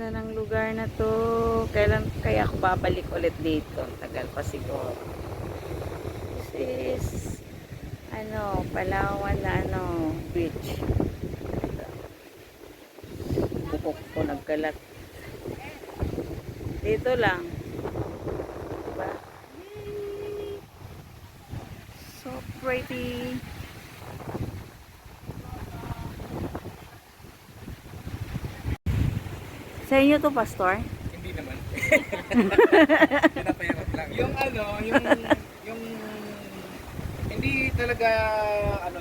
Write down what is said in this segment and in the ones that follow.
ganda ng lugar na to. Kailan kaya ako babalik ulit dito? Tagal pa siguro. This is Palawan na beach. Bukok ko nagkalat. Dito lang. Diba? So pretty. Sa inyo to, Pastor? Hindi naman. Pinapayarap lang. Yung hindi talaga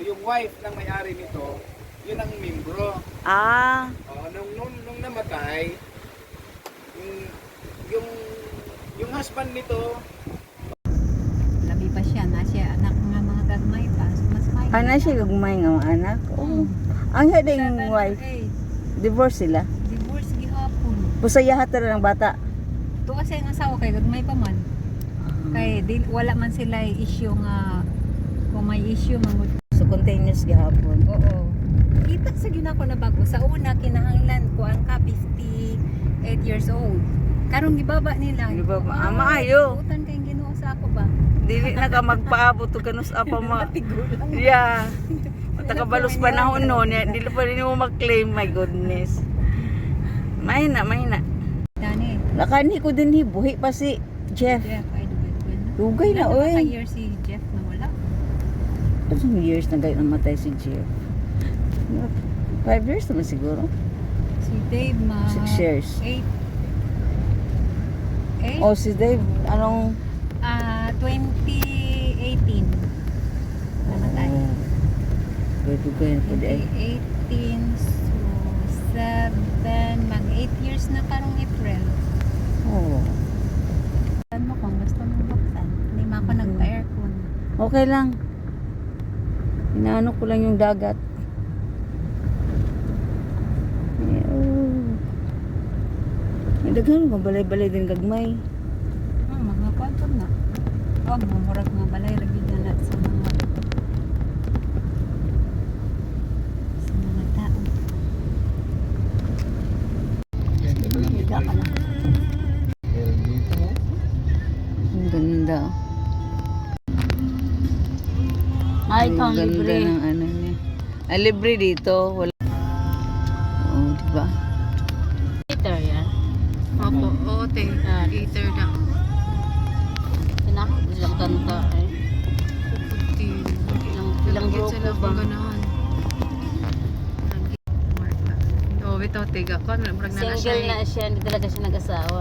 yung wife ng may-ari nito, yun ang membro. Ah, Nung namatay, yung husband nito, Labi pa siya, na siya anak nga mga gagmay pa. Mas may. ana siya gagmay nga mga anak. Oh. Ang hading wife, divorce sila. Divorce gihapon. Busayahat na ng bata. To kasi ang asawa kay gagmay pa man. Kay wala man sila issue nga kung may issue mangud. So continuous gihapon. Oo. Kita sa gyud ako na bago. Sa una kinahanglan ko ang ka 58 years old. Karong gibaba nila. Gibaba. Maayo. Utan kay Ginoo sa ako ba? Dili na ka magpaabot to kanus apa Yeah. Matakabalos panahon no, dili pa rin mo mag-claim, my goodness. Mahina. Dani. Lakani ko din buhi pa si Jeff. Jeff, I do it. Dugay na oy. Year si Jeff na wala. Ilang years na gayon namatay si Jeff? 5 years naman siguro. Si Dave 6 years. 8. Oh, si Dave, anong? 2018. Namatay. Dugay na po di ay. 2018, so 7, mag 8 years na karong April. Oh. Saan mo kung gusto mong buksan? Hindi mo ako nagpa-aircon. Okay lang. Inaano ko lang yung dagat. May daghan mabalay-balay din gagmay. Mga kwanto na. Mamurag nga balay lagi na sa mga tao. Higa ka lang. Ang ganda. Ay, Ang kang ganda libre. ng niya. Libre dito. Wala. Oh, diba? Cater yan. Opo, oo, cater na. Pinakot silang kanta eh. Puputi. Ilang Git grupo sila ba? kung ganahan. Marka. Oo, bitaw, tiga. Kung marag na siya. Single na siya, hindi talaga siya nag-asawa.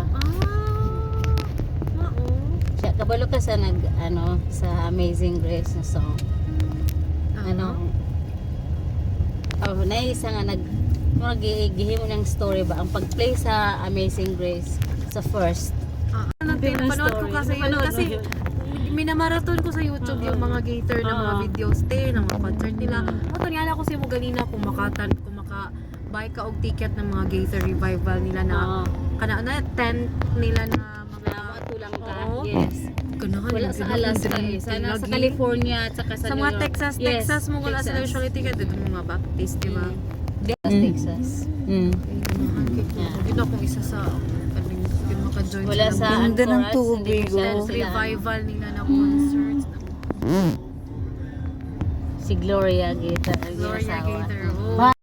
Oo. Siya, kabalo ka sa sa Amazing Grace na song. Naisa nga gihimo ng story ba ang pag-play sa Amazing Grace sa first. Napanood ko kasi yun. Kasi minamarathon ko sa YouTube yung mga gator na mga videos ng mga concert nila. Matanyala ko sa mo ganina kung maka-buy ka og ticket ng mga gator revival nila na tent nila na mga Tulang ka. Oo. Yes. ganahan. Wala sa Alaska eh. Sana sa California at saka Sa New mga York. Texas, Yes, Texas mo wala sila Texas. usually ticket. Dito mga Baptist, di ba? Texas. Mm. Ganahan kay ko. Dito akong isa sa maka-join Wala sila. sa Ganda ng Anchorage, tubig, hindi ko oh. sila. Revival nila na concerts. Si Gloria Gator. Gloria Gaynor.